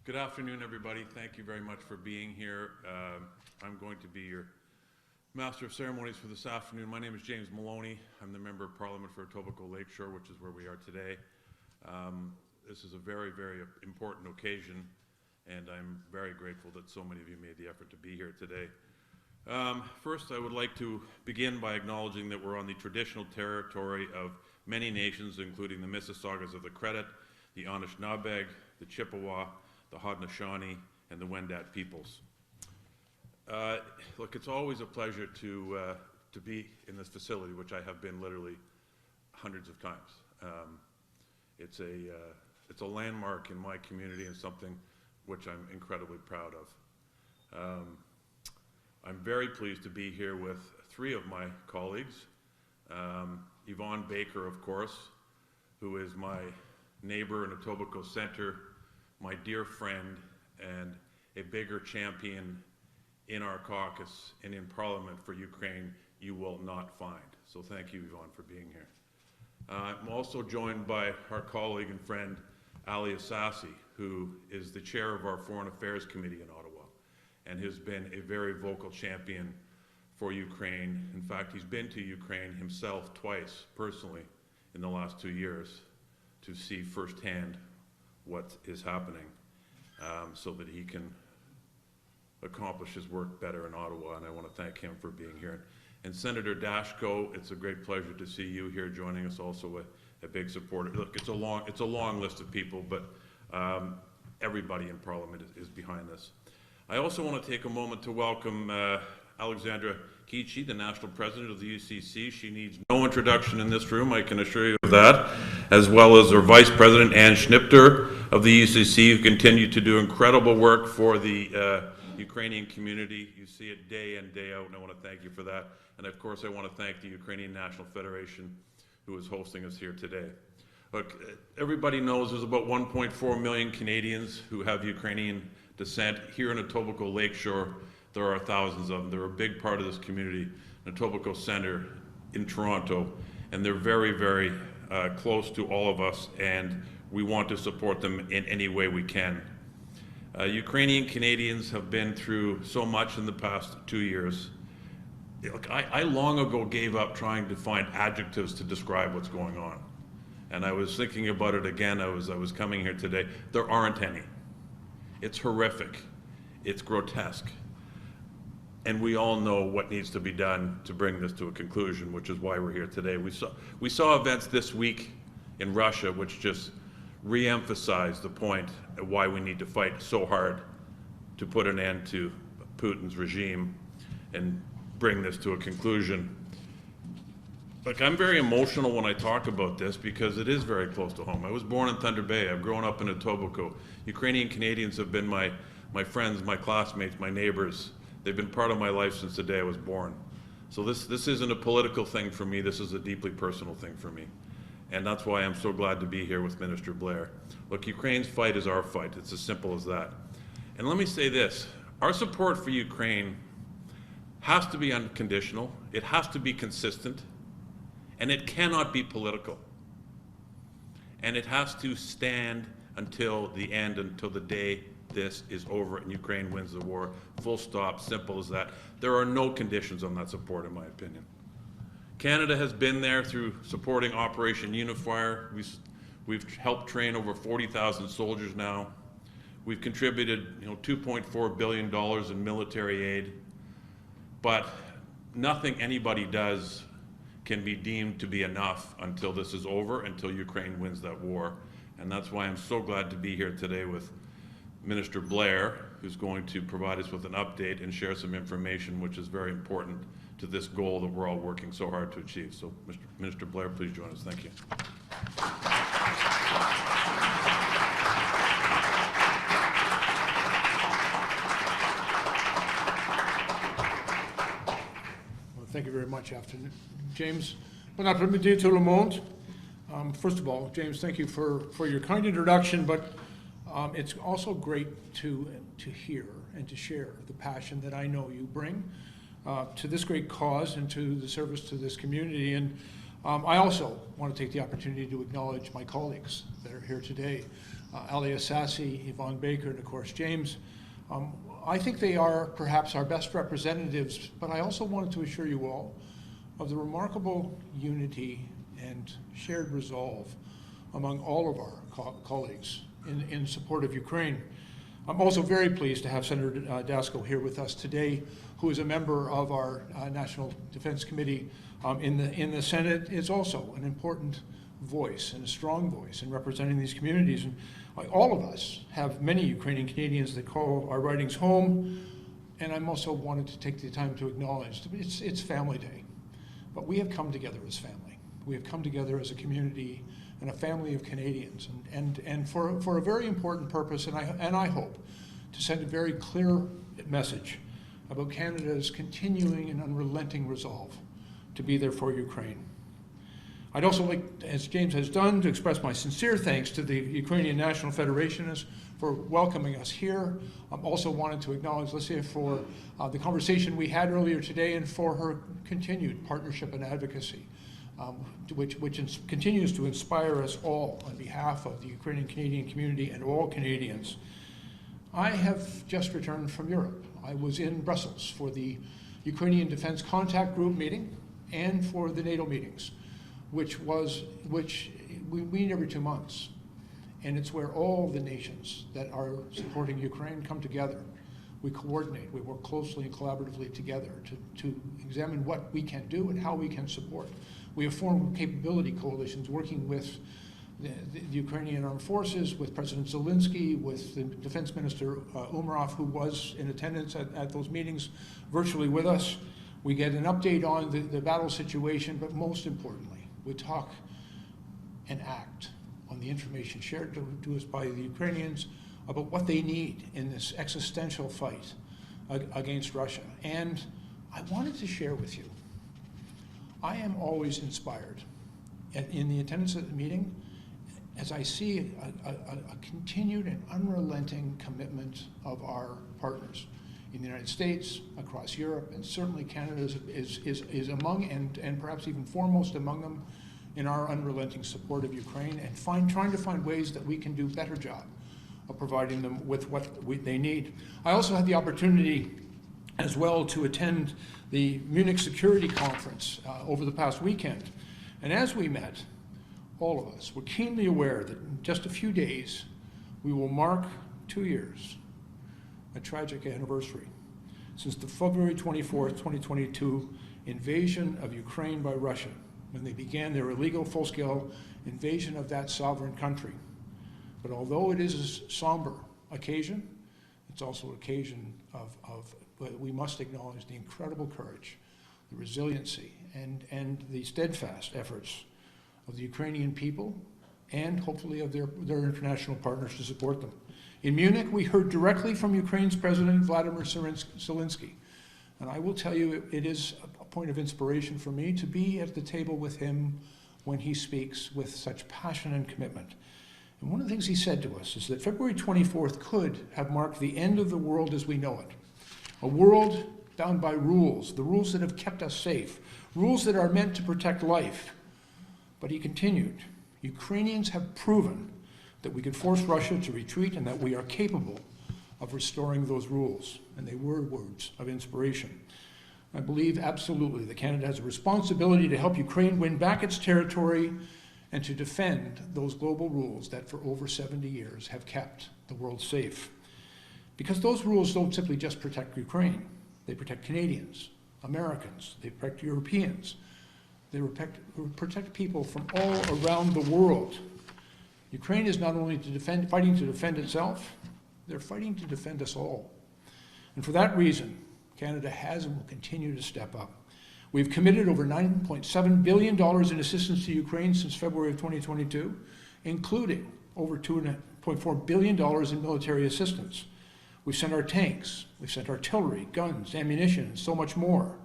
Good afternoon, everybody. Thank you very much for being here. I'm going to be your Master of Ceremonies for this afternoon. My name is James Maloney. I'm the Member of Parliament for Etobicoke Lakeshore, which is where we are today. This is a very, very important occasion, and I'm very grateful that so many of you made the effort to be here today. First, I would like to begin by acknowledging that we're on the traditional territory of many nations, including the Mississaugas of the Credit, the Anishinaabe, the Chippewa, the Haudenosaunee, and the Wendat peoples. Look, it's always a pleasure to be in this facility, which I have been literally hundreds of times. It's a landmark in my community and something which I'm incredibly proud of. I'm very pleased to be here with three of my colleagues. Yvan Baker, of course, who is my neighbor in Etobicoke Centre, my dear friend, and a bigger champion in our caucus and in Parliament for Ukraine you will not find. So thank you, Yvan, for being here. I'm also joined by our colleague and friend, Ali Assassi, who is the chair of our Foreign Affairs Committee in Ottawa and has been a very vocal champion for Ukraine. In fact, he's been to Ukraine himself twice, personally, in the last 2 years to see firsthand what is happening so that he can accomplish his work better in Ottawa, and I want to thank him for being here. And Senator Dashko, it's a great pleasure to see you here joining us, also a big supporter. Look, it's a long list of people, but everybody in Parliament is behind this. I also want to take a moment to welcome Alexandra Kichi, the National President of the UCC. She needs no introduction in this room, I can assure you of that, as well as our Vice President, Anne Schnipter of the UCC, who continue to do incredible work for the Ukrainian community. You see it day in, day out, and I want to thank you for that. And of course, I want to thank the Ukrainian National Federation, who is hosting us here today. Look, everybody knows there's about 1.4 million Canadians who have Ukrainian descent. Here in Etobicoke Lakeshore, there are thousands of them. They're a big part of this community, in Etobicoke Centre, in Toronto, and they're very, very close to all of us, and we want to support them in any way we can. Ukrainian Canadians have been through so much in the past 2 years. Look, I long ago gave up trying to find adjectives to describe what's going on. And I was thinking about it again. I was coming here today. There aren't any. It's horrific. It's grotesque. And we all know what needs to be done to bring this to a conclusion, which is why we're here today. We saw events this week in Russia which just re-emphasize the point of why we need to fight so hard to put an end to Putin's regime and bring this to a conclusion. Look, I'm very emotional when I talk about this because it is very close to home. I was born in Thunder Bay. I've grown up in Etobicoke. Ukrainian Canadians have been my friends, my classmates, my neighbors. They've been part of my life since the day I was born. So this isn't a political thing for me. This is a deeply personal thing for me. And that's why I'm so glad to be here with Minister Blair. Look, Ukraine's fight is our fight. It's as simple as that. And let me say this. Our support for Ukraine has to be unconditional. It has to be consistent. And it cannot be political. And it has to stand until the end, until the day this is over and Ukraine wins the war. Full stop, simple as that. There are no conditions on that support, in my opinion. Canada has been there through supporting Operation Unifier. We've helped train over 40,000 soldiers now. We've contributed, $2.4 billion in military aid. But nothing anybody does can be deemed to be enough until this is over, until Ukraine wins that war. And that's why I'm so glad to be here today with Minister Blair, who's going to provide us with an update and share some information which is very important to this goal that we're all working so hard to achieve. So, Minister Blair, please join us. Thank you. Well, thank you very much, James. Bon après-midi tout le monde. First of all, James, thank you for your kind introduction, but it's also great to hear and to share the passion that I know you bring to this great cause and to the service to this community. And I also want to take the opportunity to acknowledge my colleagues that are here today. Ali Assassi, Yvan Baker, and of course James. I think they are perhaps our best representatives, but I also wanted to assure you all of the remarkable unity and shared resolve among all of our colleagues in support of Ukraine. I'm also very pleased to have Senator Dasko here with us today, who is a member of our National Defense Committee in the Senate, is also an important voice and a strong voice in representing these communities. And all of us have many Ukrainian Canadians that call our ridings home, and I'm also wanted to take the time to acknowledge it's Family Day, but we have come together as family. We have come together as a community and a family of Canadians, and for a very important purpose, and I hope to send a very clear message about Canada's continuing and unrelenting resolve to be there for Ukraine. I'd also like, as James has done, to express my sincere thanks to the Ukrainian National Federation for welcoming us here. I've also wanted to acknowledge Licia for the conversation we had earlier today and for her continued partnership and advocacy, which continues to inspire us all on behalf of the Ukrainian Canadian community and all Canadians. I have just returned from Europe. I was in Brussels for the Ukrainian Defense Contact Group meeting and for the NATO meetings, which we meet every 2 months. And it's where all the nations that are supporting Ukraine come together. We coordinate, we work closely and collaboratively together to examine what we can do and how we can support. We have formed capability coalitions working with the Ukrainian Armed Forces, with President Zelensky, with the Defense Minister Umerov, who was in attendance at those meetings virtually with us. We get an update on the battle situation, but most importantly, we talk and act on the information shared to us by the Ukrainians about what they need in this existential fight against Russia. And I wanted to share with you, I am always inspired in the attendance at the meeting as I see a continued and unrelenting commitment of our partners in the United States, across Europe, and certainly Canada is among, and perhaps even foremost among them, in our unrelenting support of Ukraine and trying to find ways that we can do a better job of providing them with what they need. I also had the opportunity as well to attend the Munich Security Conference over the past weekend. And as we met, all of us were keenly aware that in just a few days, we will mark 2 years, a tragic anniversary, since the February 24th, 2022 invasion of Ukraine by Russia, when they began their illegal full-scale invasion of that sovereign country. But although it is a somber occasion, it's also an occasion but we must acknowledge the incredible courage, the resiliency, and the steadfast efforts of the Ukrainian people and hopefully of their international partners to support them. In Munich, we heard directly from Ukraine's President Vladimir Zelensky. And I will tell you, it is a point of inspiration for me to be at the table with him when he speaks with such passion and commitment. And one of the things he said to us is that February 24th could have marked the end of the world as we know it. A world bound by rules, the rules that have kept us safe, rules that are meant to protect life. But he continued, Ukrainians have proven that we can force Russia to retreat and that we are capable of restoring those rules. And they were words of inspiration. I believe absolutely that Canada has a responsibility to help Ukraine win back its territory and to defend those global rules that for over 70 years have kept the world safe. Because those rules don't simply just protect Ukraine. They protect Canadians, Americans, they protect Europeans. They protect people from all around the world. Ukraine is not only fighting to defend itself, they're fighting to defend us all. And for that reason, Canada has and will continue to step up. We've committed over $9.7 billion in assistance to Ukraine since February of 2022, including over $2.4 billion in military assistance. We've sent our tanks, we've sent artillery, guns, ammunition, and so much more.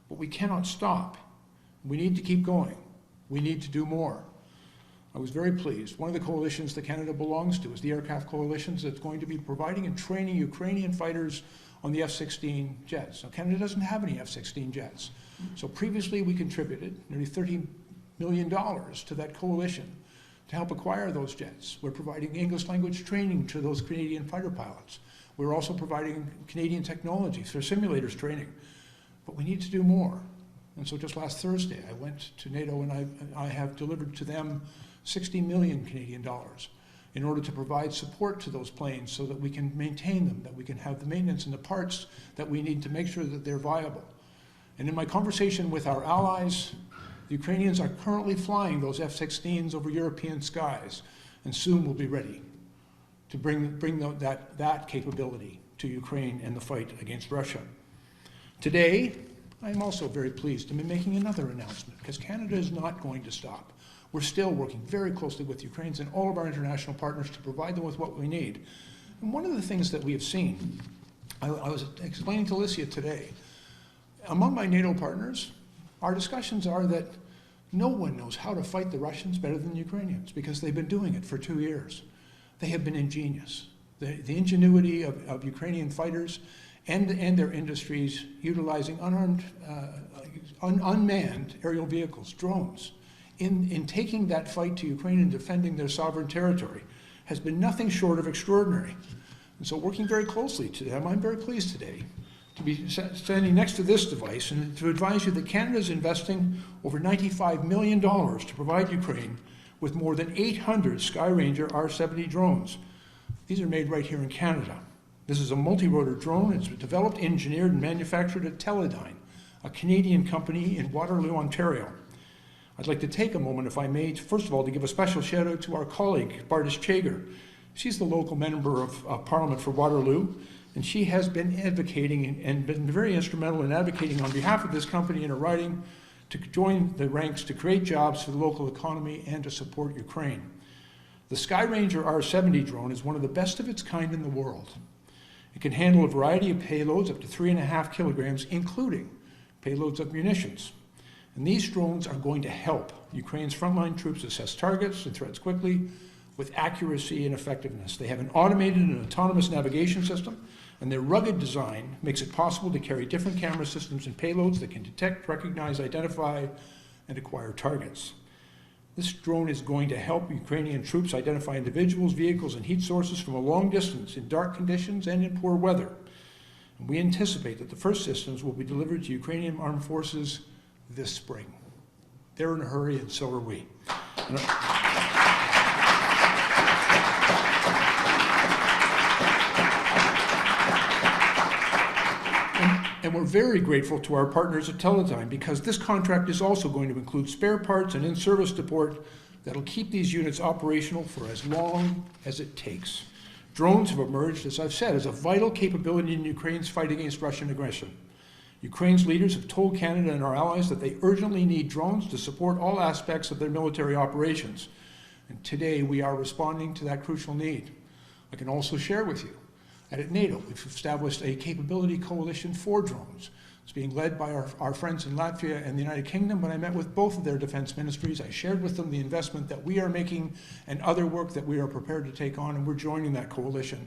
But we cannot stop. We need to keep going. We need to do more. I was very pleased. One of the coalitions that Canada belongs to is the Aircraft Coalition that's going to be providing and training Ukrainian fighters on the F-16 jets. Now, Canada doesn't have any F-16 jets. So previously we contributed nearly $30 million to that coalition to help acquire those jets. We're providing English language training to those Canadian fighter pilots. We're also providing Canadian technology for simulators training. But we need to do more. And so just last Thursday, I went to NATO and I have delivered to them 60 million Canadian dollars in order to provide support to those planes so that we can maintain them, that we can have the maintenance and the parts that we need to make sure that they're viable. And in my conversation with our allies, the Ukrainians are currently flying those F-16s over European skies, and soon will be ready to bring that capability to Ukraine and the fight against Russia. Today, I'm also very pleased to be making another announcement, because Canada is not going to stop. We're still working very closely with Ukrainians and all of our international partners to provide them with what we need. And one of the things that we have seen, I was explaining to Alicia today, among my NATO partners, our discussions are that no one knows how to fight the Russians better than the Ukrainians, because they've been doing it for 2 years. They have been ingenious. The ingenuity of Ukrainian fighters and their industries utilizing unmanned aerial vehicles, drones, in taking that fight to Ukraine and defending their sovereign territory has been nothing short of extraordinary. And so working very closely to them, I'm very pleased today to be standing next to this device and to advise you that Canada is investing over $95 million to provide Ukraine with more than 800 Skyranger R-70 drones. These are made right here in Canada. This is a multi-rotor drone. It's developed, engineered, and manufactured at Teledyne, a Canadian company in Waterloo, Ontario. I'd like to take a moment, if I may, first of all, to give a special shout out to our colleague, Bartis Chager. She's the local member of Parliament for Waterloo, and she has been advocating and been very instrumental in advocating on behalf of this company in a riding to join the ranks to create jobs for the local economy and to support Ukraine. The Skyranger R-70 drone is one of the best of its kind in the world. It can handle a variety of payloads up to 3.5 kilograms, including payloads of munitions. And these drones are going to help Ukraine's frontline troops assess targets and threats quickly with accuracy and effectiveness. They have an automated and autonomous navigation system, and their rugged design makes it possible to carry different camera systems and payloads that can detect, recognize, identify, and acquire targets. This drone is going to help Ukrainian troops identify individuals, vehicles, and heat sources from a long distance in dark conditions and in poor weather. And we anticipate that the first systems will be delivered to Ukrainian armed forces this spring. They're in a hurry, and so are we. And we're very grateful to our partners at Teledyne, because this contract is also going to include spare parts and in-service support that'll keep these units operational for as long as it takes. Drones have emerged, as I've said, as a vital capability in Ukraine's fight against Russian aggression. Ukraine's leaders have told Canada and our allies that they urgently need drones to support all aspects of their military operations. And today we are responding to that crucial need. I can also share with you that at NATO we've established a capability coalition for drones. It's being led by our friends in Latvia and the United Kingdom. When I met with both of their defense ministries, I shared with them the investment that we are making and other work that we are prepared to take on, and we're joining that coalition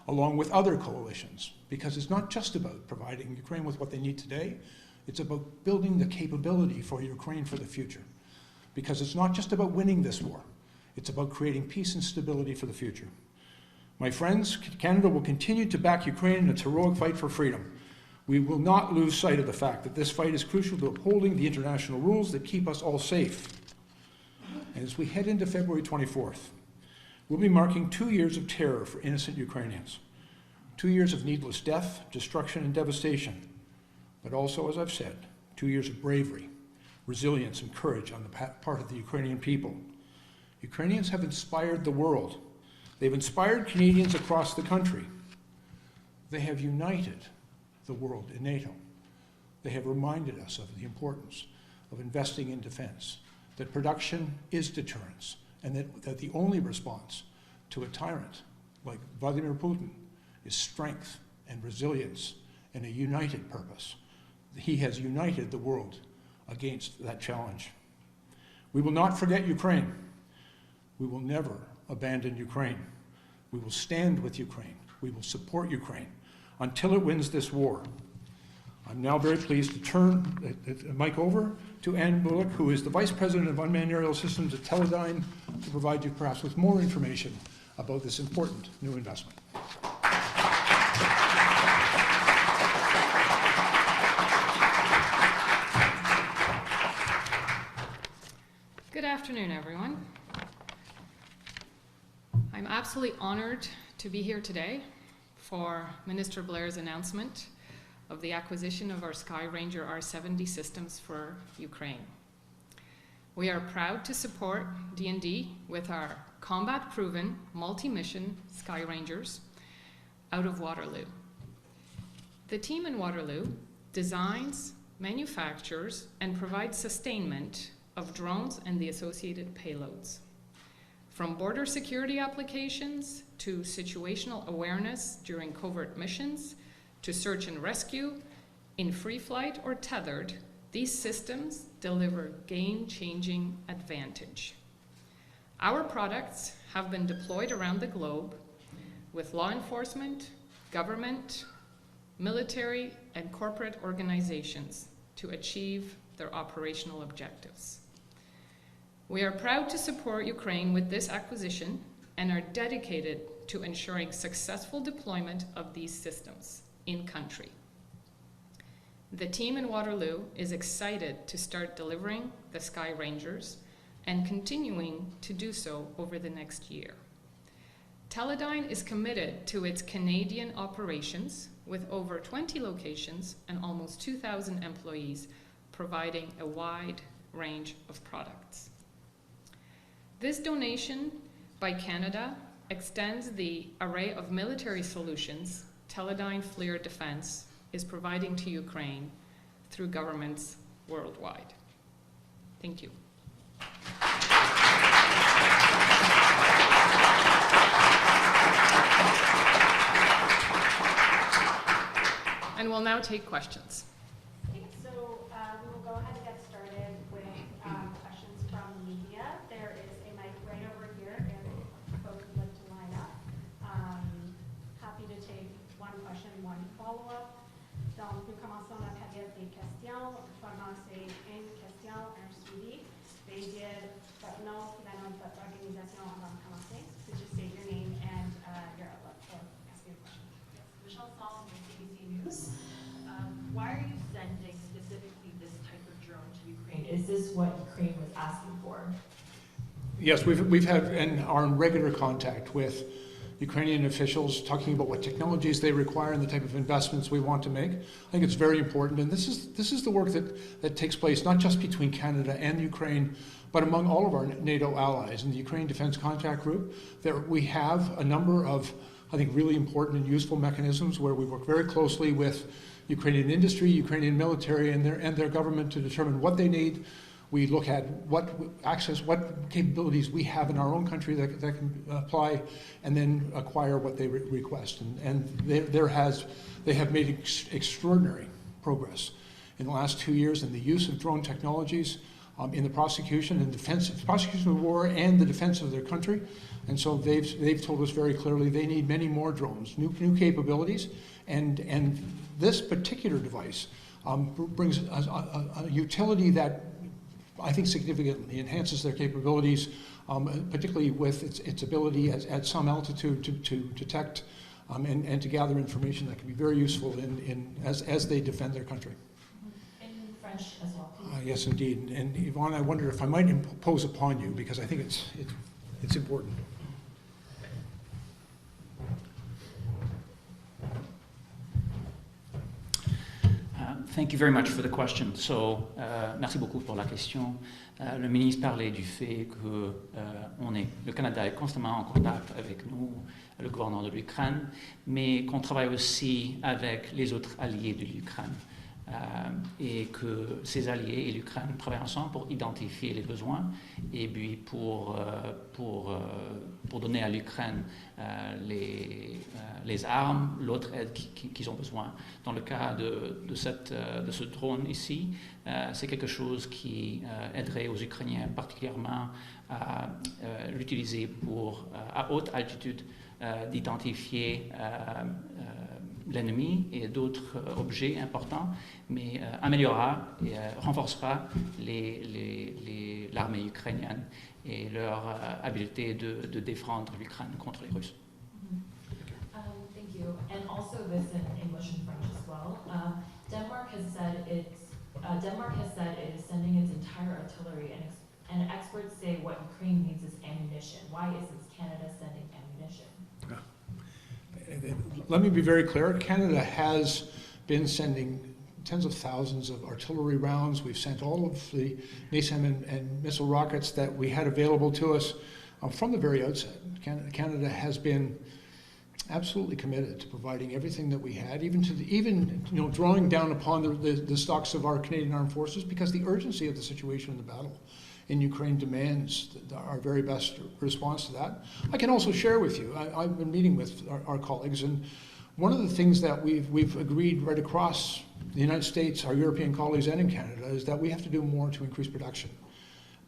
along with other coalitions, because it's not just about providing Ukraine with what they need today, it's about building the capability for Ukraine for the future. Because it's not just about winning this war, it's about creating peace and stability for the future. My friends, Canada will continue to back Ukraine in its heroic fight for freedom. We will not lose sight of the fact that this fight is crucial to upholding the international rules that keep us all safe. And as we head into February 24th, we'll be marking 2 years of terror for innocent Ukrainians. 2 years of needless death, destruction, and devastation. But also, as I've said, 2 years of bravery, resilience, and courage on the part of the Ukrainian people. Ukrainians have inspired the world. They've inspired Canadians across the country. They have united the world in NATO. They have reminded us of the importance of investing in defense, that production is deterrence, and that the only response to a tyrant like Vladimir Putin is strength and resilience and a united purpose. He has united the world against that challenge. We will not forget Ukraine. We will never abandon Ukraine. We will stand with Ukraine. We will support Ukraine until it wins this war. I'm now very pleased to turn the mic over to Anne Bulik, who is the Vice President of Unmanned Aerial Systems at Teledyne, to provide you perhaps with more information about this important new investment. Good afternoon, everyone. I'm absolutely honored to be here today for Minister Blair's announcement of the acquisition of our Sky Ranger R70 systems for Ukraine. We are proud to support D&D with our combat-proven, multi-mission Sky Rangers out of Waterloo. The team in Waterloo designs, manufactures, and provides sustainment of drones and the associated payloads. From border security applications to situational awareness during covert missions to search and rescue, in free flight or tethered, these systems deliver game-changing advantage. Our products have been deployed around the globe with law enforcement, government, military, and corporate organizations to achieve their operational objectives. We are proud to support Ukraine with this acquisition and are dedicated to ensuring successful deployment of these systems in country. The team in Waterloo is excited to start delivering the Sky Rangers and continuing to do so over the next year. Teledyne is committed to its Canadian operations with over 20 locations and almost 2,000 employees, providing a wide range of products. This donation by Canada extends the array of military solutions Teledyne FLIR Defense is providing to Ukraine through governments worldwide. Thank you. And we'll now take questions. Okay, so we will go ahead and get started with questions from media. There is a mic right over here if folks would like to line up. Happy to take one question, one follow-up. Donc, nous commençons la période des questions. Formant, c'est une question, un suivi. Veuillez dire votre nom, finalement votre organisation avant de commencer. So just state your name and your outlook for asking a question. Yes, Michelle Solomon with CBC News. Why are you sending specifically this type of drone to Ukraine? Is this what Ukraine was asking for? Yes, we've had and are in regular contact with Ukrainian officials talking about what technologies they require and the type of investments we want to make. I think it's very important, and this is the work that takes place not just between Canada and Ukraine, but among all of our NATO allies. In the Ukraine Defense Contact Group, there we have a number of, I think, really important and useful mechanisms where we work very closely with Ukrainian industry, Ukrainian military, and their government to determine what they need. We look at what capabilities we have in our own country that can apply, and then acquire what they request. And they have made extraordinary progress in the last 2 years in the use of drone technologies in the prosecution and defense, prosecution of war and the defense of their country. And so they've told us very clearly they need many more drones, new capabilities, and this particular device brings a utility that I think significantly enhances their capabilities, particularly with its ability at some altitude to detect and to gather information that can be very useful as they defend their country. In French as well, please. Yes, indeed. And Yvonne, I wonder if I might impose upon you, because I think it's important. Thank you very much for the question. So, merci beaucoup pour la question. Le ministre parlait du fait que le Canada est constamment en contact avec nous, le gouvernement de l'Ukraine, mais qu'on travaille aussi avec les autres alliés de l'Ukraine. Et que ces alliés et l'Ukraine travaillent ensemble pour identifier les besoins et puis pour donner à l'Ukraine les armes, l'autre aide qu'ils ont besoin. Dans le cas de ce drone ici, c'est quelque chose qui aiderait aux Ukrainiens particulièrement à l'utiliser à haute altitude, d'identifier l'ennemi et d'autres objets importants, mais améliorera et renforcera l'armée ukrainienne et leur habileté de défendre l'Ukraine contre les Russes. Thank you. And also this in English and French as well. Denmark has said it is sending its entire artillery, and experts say what Ukraine needs is ammunition. Why isn't Canada sending ammunition? Let me be very clear. Canada has been sending tens of thousands of artillery rounds. We've sent all of the NASAM and missile rockets that we had available to us from the very outset. Canada has been absolutely committed to providing everything that we had, even drawing down upon the stocks of our Canadian Armed Forces, because the urgency of the situation in the battle in Ukraine demands our very best response to that. I can also share with you, I've been meeting with our colleagues, and one of the things that we've agreed right across the United States, our European colleagues, and in Canada, is that we have to do more to increase production.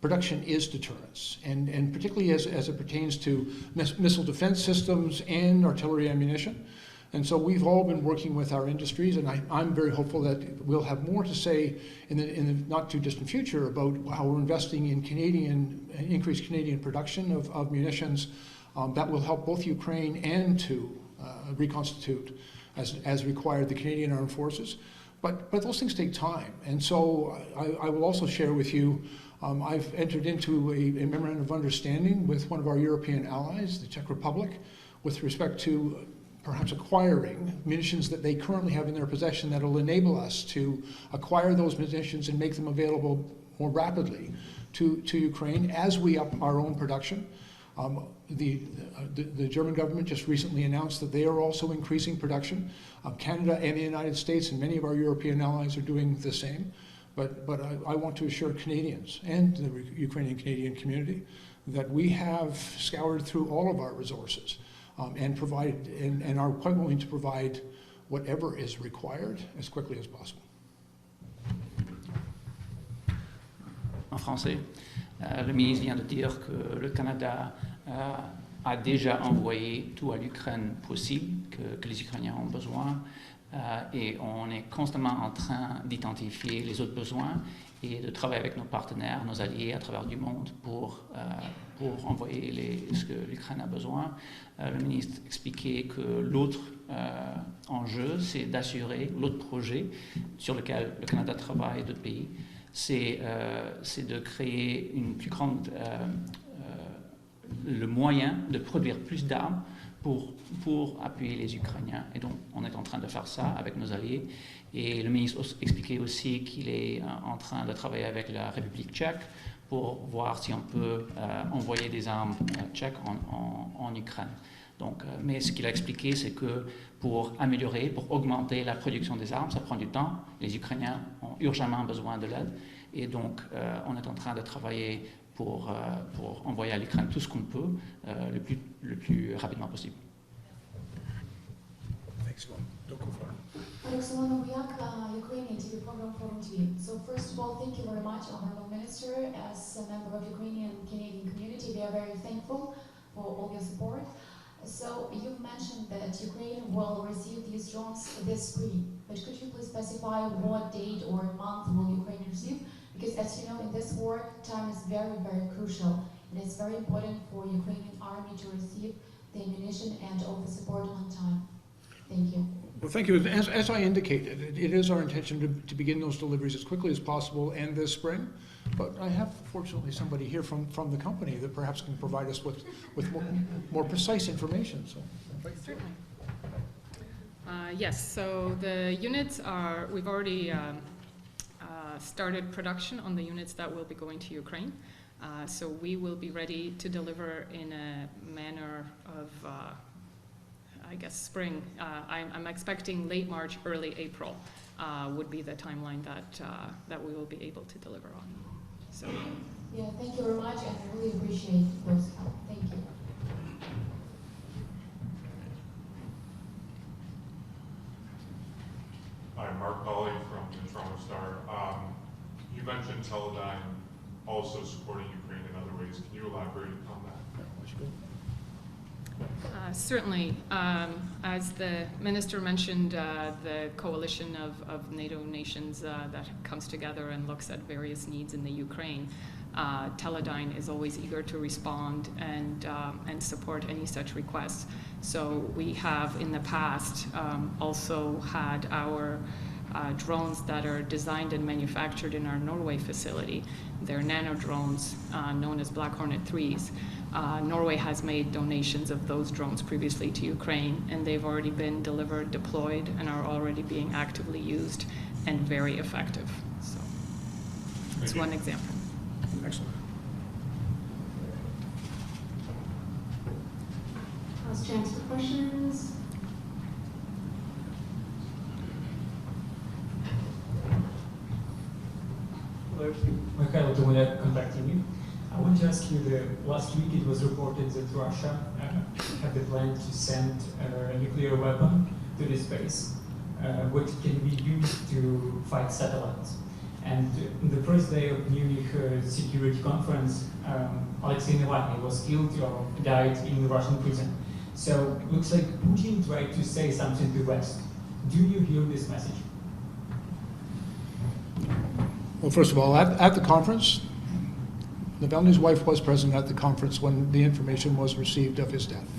Production is deterrence, and particularly as it pertains to missile defense systems and artillery ammunition. And so we've all been working with our industries, and I'm very hopeful that we'll have more to say in the not too distant future about how we're investing in increased Canadian production of munitions that will help both Ukraine and to reconstitute, as required, the Canadian Armed Forces. But those things take time, and so I will also share with you, I've entered into a memorandum of understanding with one of our European allies, the Czech Republic, with respect to perhaps acquiring munitions that they currently have in their possession that will enable us to acquire those munitions and make them available more rapidly to Ukraine as we up our own production. The German government just recently announced that they are also increasing production. Canada and the United States and many of our European allies are doing the same. But I want to assure Canadians and the Ukrainian Canadian community that we have scoured through all of our resources and are quite willing to provide whatever is required as quickly as possible. En français, le ministre vient de dire que le Canada a déjà envoyé tout à l'Ukraine possible que les Ukrainiens ont besoin. Et on est constamment en train d'identifier les autres besoins et de travailler avec nos partenaires, nos alliés à travers du monde pour envoyer ce que l'Ukraine a besoin. Le ministre expliquait que l'autre enjeu, c'est d'assurer, l'autre projet sur lequel le Canada travaille et d'autres pays, c'est de créer une plus grande, le moyen de produire plus d'armes pour appuyer les Ukrainiens. Et donc, on est en train de faire ça avec nos alliés. Et le ministre expliquait aussi qu'il est en train de travailler avec la République tchèque pour voir si on peut envoyer des armes tchèques en Ukraine. Donc, mais ce qu'il a expliqué, c'est que pour améliorer, pour augmenter la production des armes, ça prend du temps. Les Ukrainiens ont urgemment besoin de l'aide. Et donc, on est en train de travailler pour envoyer à l'Ukraine tout ce qu'on peut le plus rapidement possible. Roxana Boyak, Ukrainian TV program Forum TV. So first of all, thank you very much, Honorable Minister. As a member of Ukrainian Canadian community, we are very thankful for all your support. So you've mentioned that Ukraine will receive these drones this spring, but could you please specify what date or month will Ukraine receive? Because as you know, in this war, time is very, very crucial, and it's very important for Ukrainian army to receive the ammunition and all the support on time. Thank you. Well, thank you. As I indicated, it is our intention to begin those deliveries as quickly as possible and this spring. But I have, fortunately, somebody here from the company that perhaps can provide us with more precise information. So, certainly. Yes. So the units we've already started production on the units that will be going to Ukraine. So we will be ready to deliver in a manner of, I guess, spring. I'm expecting late March, early April would be the timeline that we will be able to deliver on. So. Yeah, thank you very much, and I really appreciate those help. Thank you. Hi, Mark Polly from the Toronto Star. You mentioned Teledyne also supporting Ukraine in other ways. Can you elaborate on that? Certainly. As the minister mentioned, the coalition of NATO nations that comes together and looks at various needs in the Ukraine, Teledyne is always eager to respond and support any such requests. So we have in the past also had our drones that are designed and manufactured in our Norway facility. They're nano drones known as Black Hornet 3s. Norway has made donations of those drones previously to Ukraine, and they've already been delivered, deployed, and are already being actively used and very effective. So it's one example. Excellent. Last chance for questions. Hello, Mikhail Dominik contacting you. I want to ask you, last week it was reported that Russia had the plan to send a nuclear weapon to this base, which can be used to fight satellites. And in the first day of Munich Security Conference, Alexei Navalny was killed or died in the Russian prison. So it looks like Putin tried to say something to the West. Do you hear this message? Well, first of all, at the conference, Navalny's wife was present at the conference when the information was received of his death.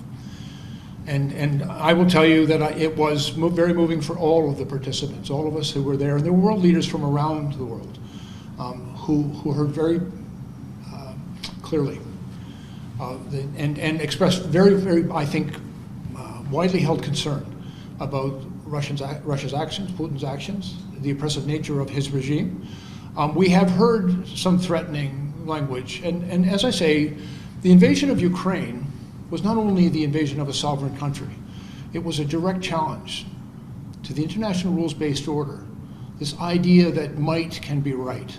And I will tell you that it was very moving for all of the participants, all of us who were there. And there were world leaders from around the world who heard very clearly and expressed very, very, I think, widely held concern about Russia's actions, Putin's actions, the oppressive nature of his regime. We have heard some threatening language. And as I say, the invasion of Ukraine was not only the invasion of a sovereign country, it was a direct challenge to the international rules-based order, this idea that might can be right.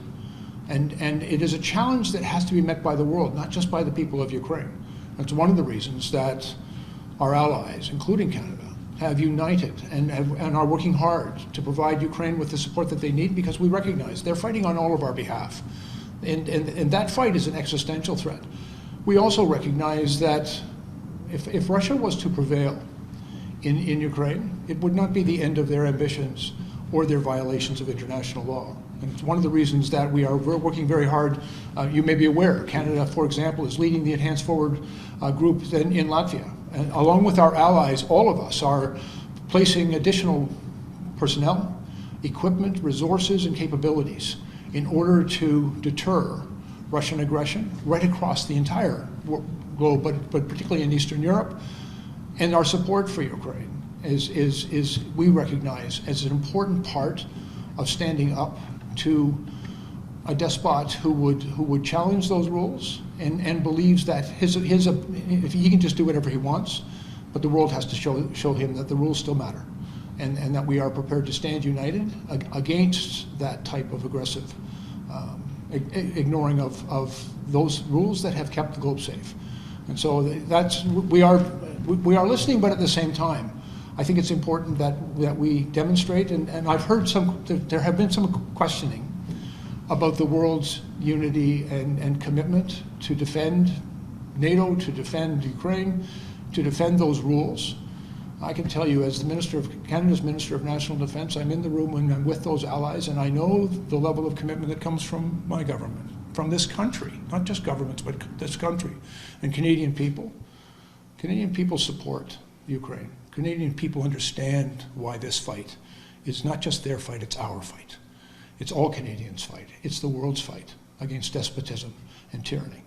And it is a challenge that has to be met by the world, not just by the people of Ukraine. That's one of the reasons that our allies, including Canada, have united and are working hard to provide Ukraine with the support that they need, because we recognize they're fighting on all of our behalf. And that fight is an existential threat. We also recognize that if Russia was to prevail in Ukraine, it would not be the end of their ambitions or their violations of international law. And it's one of the reasons that we are working very hard. You may be aware, Canada, for example, is leading the Enhanced Forward group in Latvia. And along with our allies, all of us are placing additional personnel, equipment, resources, and capabilities in order to deter Russian aggression right across the entire globe, but particularly in Eastern Europe. And our support for Ukraine is we recognize as an important part of standing up to a despot who would challenge those rules and believes that if he can just do whatever he wants, but the world has to show him that the rules still matter, and that we are prepared to stand united against that type of aggressive ignoring of those rules that have kept the globe safe. And so we are listening, but at the same time, I think it's important that we demonstrate, and I've heard there have been some questioning about the world's unity and commitment to defend NATO, to defend Ukraine, to defend those rules. I can tell you, as the Canada's Minister of National Defence, I'm in the room when I'm with those allies, and I know the level of commitment that comes from my government, from this country, not just governments, but this country, and Canadian people. Canadian people support Ukraine. Canadian people understand why this fight is not just their fight, it's our fight. It's all Canadians' fight. It's the world's fight against despotism and tyranny.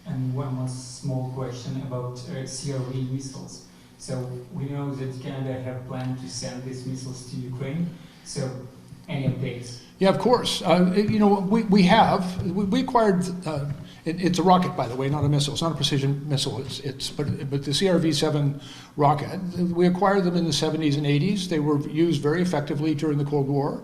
And one more small question about CRV missiles. So we know that Canada have planned to send these missiles to Ukraine. So any updates? Yeah, of course. We acquired. It's a rocket, by the way, not a missile. It's not a precision missile. But the CRV-7 rocket. We acquired them in the 70s and 80s. They were used very effectively during the Cold War.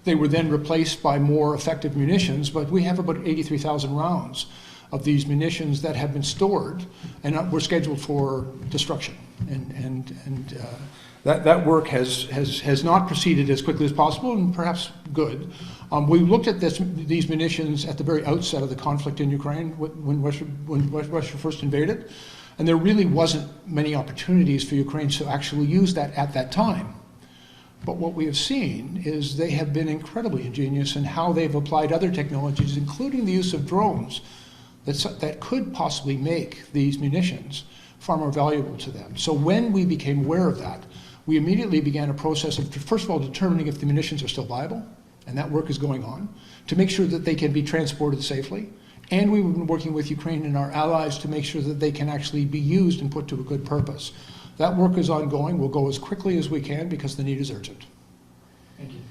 They were then replaced by more effective munitions. But we have about 83,000 rounds of these munitions that have been stored and were scheduled for destruction. And that work has not proceeded as quickly as possible, and perhaps good. We looked at these munitions at the very outset of the conflict in Ukraine when Russia first invaded, And there really wasn't many opportunities for Ukraine to actually use that at that time. But what we have seen is they have been incredibly ingenious in how they've applied other technologies, including the use of drones, that could possibly make these munitions far more valuable to them. So when we became aware of that, we immediately began a process of, first of all, determining if the munitions are still viable, and that work is going on, to make sure that they can be transported safely. And we've been working with Ukraine and our allies to make sure that they can actually be used and put to a good purpose. That work is ongoing. We'll go as quickly as we can because the need is urgent. Thank you.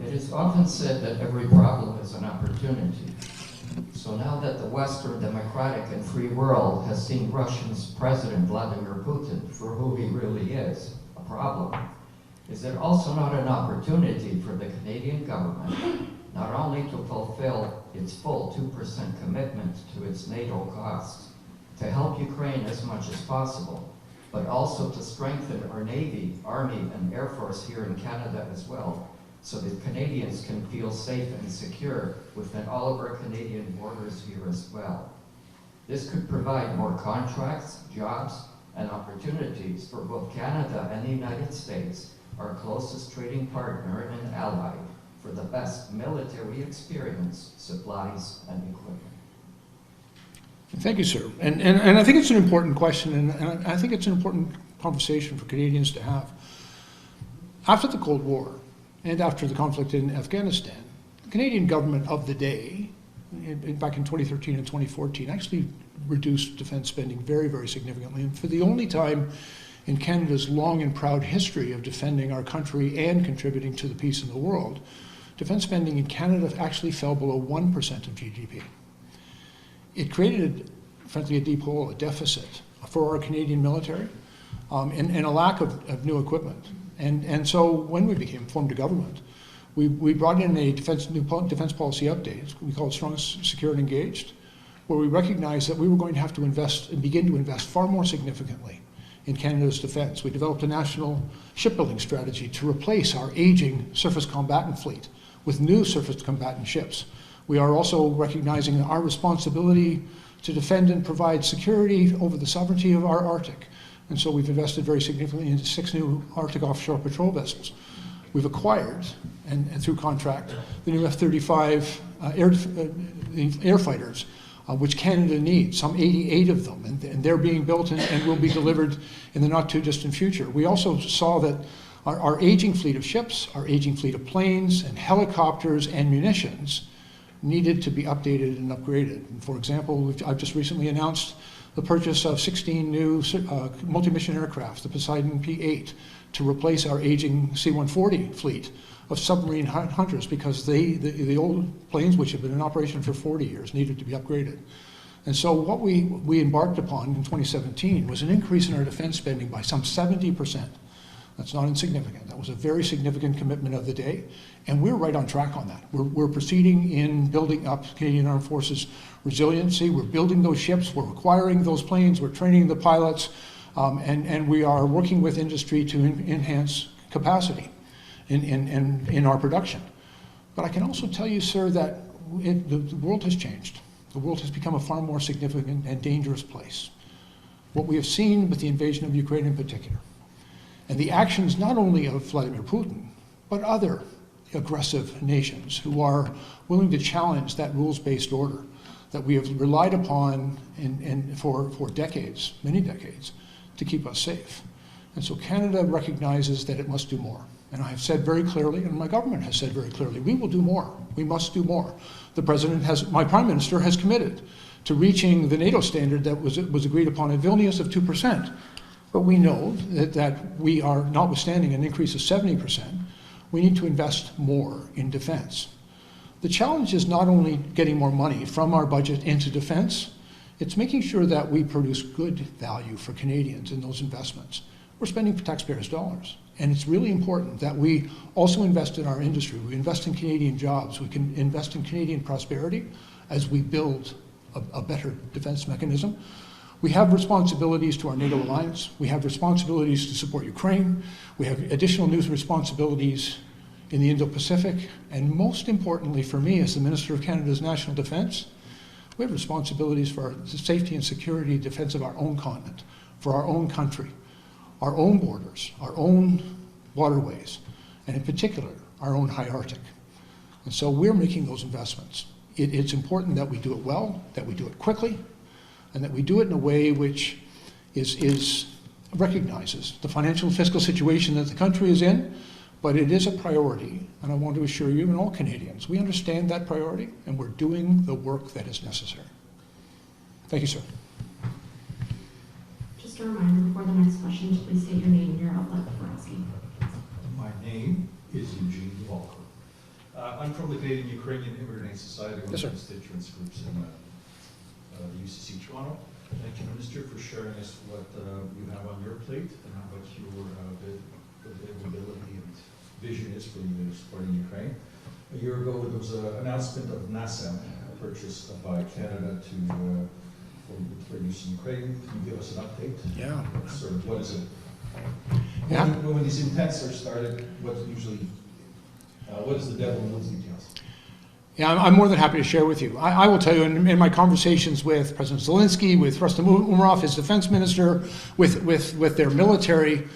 It is often said that every problem is an opportunity. So now that the Western democratic and free world has seen Russia's President Vladimir Putin for who he really is, a problem, is it also not an opportunity for the Canadian government not only to fulfill its full 2% commitment to its NATO costs, to help Ukraine as much as possible, but also to strengthen our Navy, Army, and Air Force here in Canada as well, so that Canadians can feel safe and secure within all of our Canadian borders here as well. This could provide more contracts, jobs, and opportunities for both Canada and the United States, our closest trading partner and ally, for the best military experience, supplies, and equipment. Thank you, sir. And I think it's an important question, and I think it's an important conversation for Canadians to have. After the Cold War, and after the conflict in Afghanistan, the Canadian government of the day, back in 2013 and 2014, actually reduced defense spending very, very significantly. And for the only time in Canada's long and proud history of defending our country and contributing to the peace in the world, defense spending in Canada actually fell below 1% of GDP. It created, frankly, a deep hole, a deficit for our Canadian military, and a lack of new equipment. And so when we formed a government, we brought in a new defense policy update. We call it Strong, Secure, and Engaged, where we recognized that we were going to have to invest and begin to invest far more significantly in Canada's defense. We developed a national shipbuilding strategy to replace our aging surface combatant fleet with new surface combatant ships. We are also recognizing our responsibility to defend and provide security over the sovereignty of our Arctic. And so we've invested very significantly into 6 new Arctic offshore patrol vessels. We've acquired, and through contract, the new F-35 air fighters, which Canada needs, some 88 of them, and they're being built and will be delivered in the not too distant future. We also saw that our aging fleet of ships, our aging fleet of planes and helicopters and munitions needed to be updated and upgraded. And for example, I've just recently announced the purchase of 16 new multi-mission aircraft, the Poseidon P-8, to replace our aging C-140 fleet of submarine hunters, because the old planes, which have been in operation for 40 years, needed to be upgraded. And so what we embarked upon in 2017 was an increase in our defense spending by some 70%. That's not insignificant. That was a very significant commitment of the day, and we're right on track on that. We're proceeding in building up Canadian Armed Forces resiliency. We're building those ships, we're acquiring those planes, we're training the pilots, and we are working with industry to enhance capacity in our production. But I can also tell you, sir, that the world has changed. The world has become a far more significant and dangerous place. What we have seen with the invasion of Ukraine in particular, and the actions not only of Vladimir Putin, but other aggressive nations who are willing to challenge that rules-based order that we have relied upon for decades, many decades, to keep us safe. And so Canada recognizes that it must do more. And I have said very clearly, and my government has said very clearly, we will do more. We must do more. The President my Prime Minister has committed to reaching the NATO standard that was agreed upon at Vilnius of 2%. But we know that we are, notwithstanding an increase of 70%, we need to invest more in defense. The challenge is not only getting more money from our budget into defense, it's making sure that we produce good value for Canadians in those investments. We're spending taxpayers' dollars, and it's really important that we also invest in our industry. We invest in Canadian jobs. We can invest in Canadian prosperity as we build a better defense mechanism. We have responsibilities to our NATO alliance. We have responsibilities to support Ukraine. We have additional new responsibilities in the Indo-Pacific, and most importantly for me as the Minister of Canada's National Defence, we have responsibilities for the safety and security defense of our own continent, for our own country, our own borders, our own waterways, and in particular, our own high Arctic. And so we're making those investments. It's important that we do it well, that we do it quickly, and that we do it in a way which recognizes the financial and fiscal situation that the country is in, but it is a priority, and I want to assure you and all Canadians, we understand that priority, and we're doing the work that is necessary. Thank you, sir. Just a reminder before the next question, to please state your name and your outlet before asking. My name is Eugene Walker. I'm from the Canadian Ukrainian Immigrant Society, one of the constituents groups in the UCC Toronto. Thank you, Minister, for sharing us what you have on your plate and how much your availability and vision is for you supporting Ukraine. A year ago, there was an announcement of NASAM, a purchase by Canada for use in Ukraine. Can you give us an update? Yeah. Sort of, what is it? Yeah. When these intents are started, what is the devil in those details? Yeah, I'm more than happy to share with you. I will tell you, in my conversations with President Zelensky, with Rustem Umerov, his defense minister, with their military,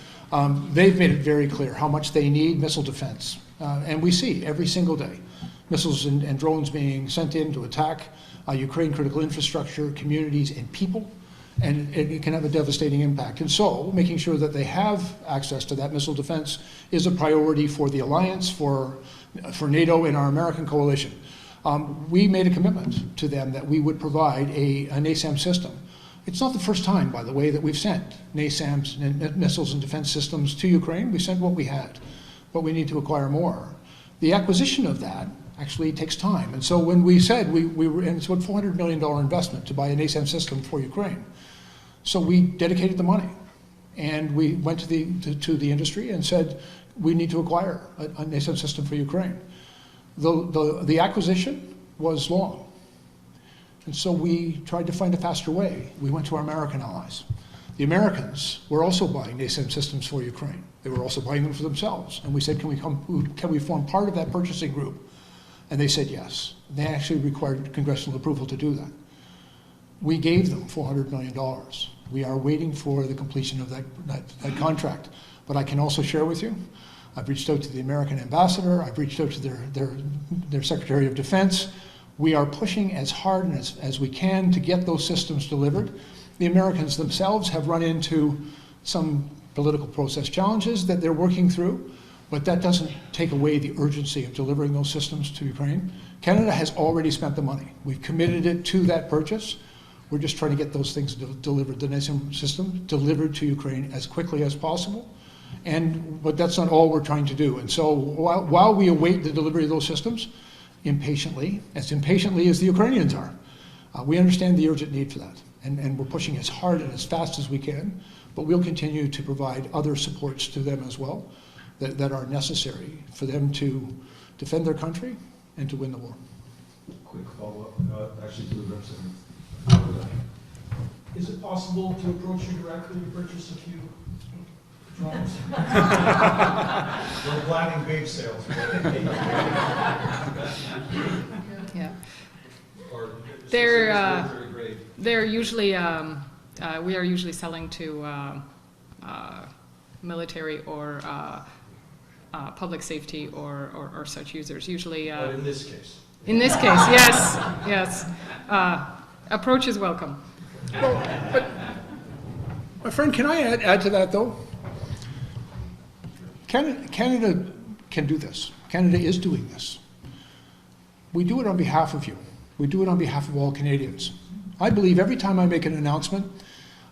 they've made it very clear how much they need missile defense. And we see every single day missiles and drones being sent in to attack Ukraine critical infrastructure, communities, and people, and it can have a devastating impact. And so making sure that they have access to that missile defense is a priority for the alliance, for NATO and our American coalition. We made a commitment to them that we would provide a NASAM system. It's not the first time, by the way, that we've sent NASAMs and missiles and defense systems to Ukraine. We sent what we had, but we need to acquire more. The acquisition of that actually takes time. And so when we said we were, and it's about $400 million investment to buy a NASAM system for Ukraine. So we dedicated the money, and we went to the industry and said, we need to acquire a NASAM system for Ukraine. The acquisition was long. And so we tried to find a faster way. We went to our American allies. The Americans were also buying NASAM systems for Ukraine. They were also buying them for themselves. And we said, can we form part of that purchasing group? And they said yes. They actually required congressional approval to do that. We gave them $400 million. We are waiting for the completion of that contract. But I can also share with you, I've reached out to the American ambassador. I've reached out to their Secretary of Defense. We are pushing as hard and as we can to get those systems delivered. The Americans themselves have run into some political process challenges that they're working through, but that doesn't take away the urgency of delivering those systems to Ukraine. Canada has already spent the money. We've committed it to that purchase. We're just trying to get those things delivered, the NASAM system delivered to Ukraine as quickly as possible. But that's not all we're trying to do. And so while we await the delivery of those systems, impatiently as the Ukrainians are, we understand the urgent need for that. And we're pushing as hard and as fast as we can, but we'll continue to provide other supports to them as well that are necessary for them to defend their country and to win the war. Quick follow-up, actually to the representative. Is it possible to approach you directly to purchase a few drones? We're planning bake sales. Yeah. Or they're usually, we are usually selling to military or public safety or such users. Usually. But in this case. In this case, yes, yes. Approach is welcome. Well, but my friend, can I add to that though? Canada can do this. Canada is doing this. We do it on behalf of you. We do it on behalf of all Canadians. I believe every time I make an announcement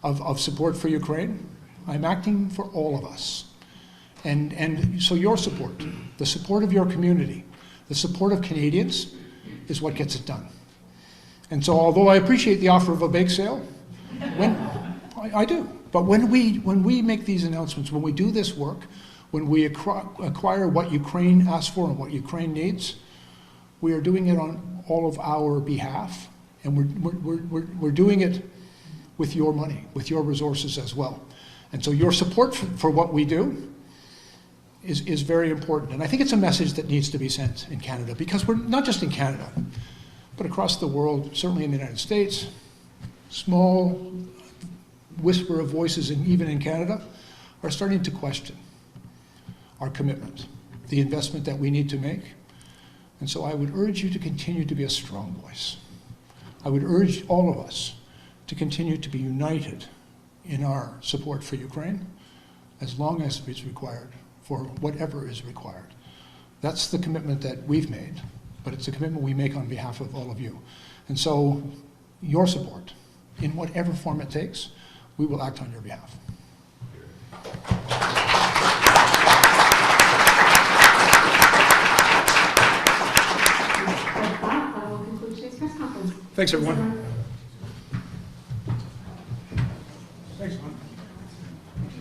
of support for Ukraine, I'm acting for all of us. And so your support, the support of your community, the support of Canadians is what gets it done. And so although I appreciate the offer of a bake sale, I do. But when we make these announcements, when we do this work, when we acquire what Ukraine asks for and what Ukraine needs, we are doing it on all of our behalf, and we're doing it with your money, with your resources as well. And so your support for what we do is very important. And I think it's a message that needs to be sent in Canada, because we're not just in Canada, but across the world, certainly in the United States, small whisper of voices, even in Canada, are starting to question our commitment, the investment that we need to make. And so I would urge you to continue to be a strong voice. I would urge all of us to continue to be united in our support for Ukraine, as long as it's required, for whatever is required. That's the commitment that we've made, but it's a commitment we make on behalf of all of you. And so your support, in whatever form it takes, we will act on your behalf. With that, that will conclude today's press conference. Thanks, everyone.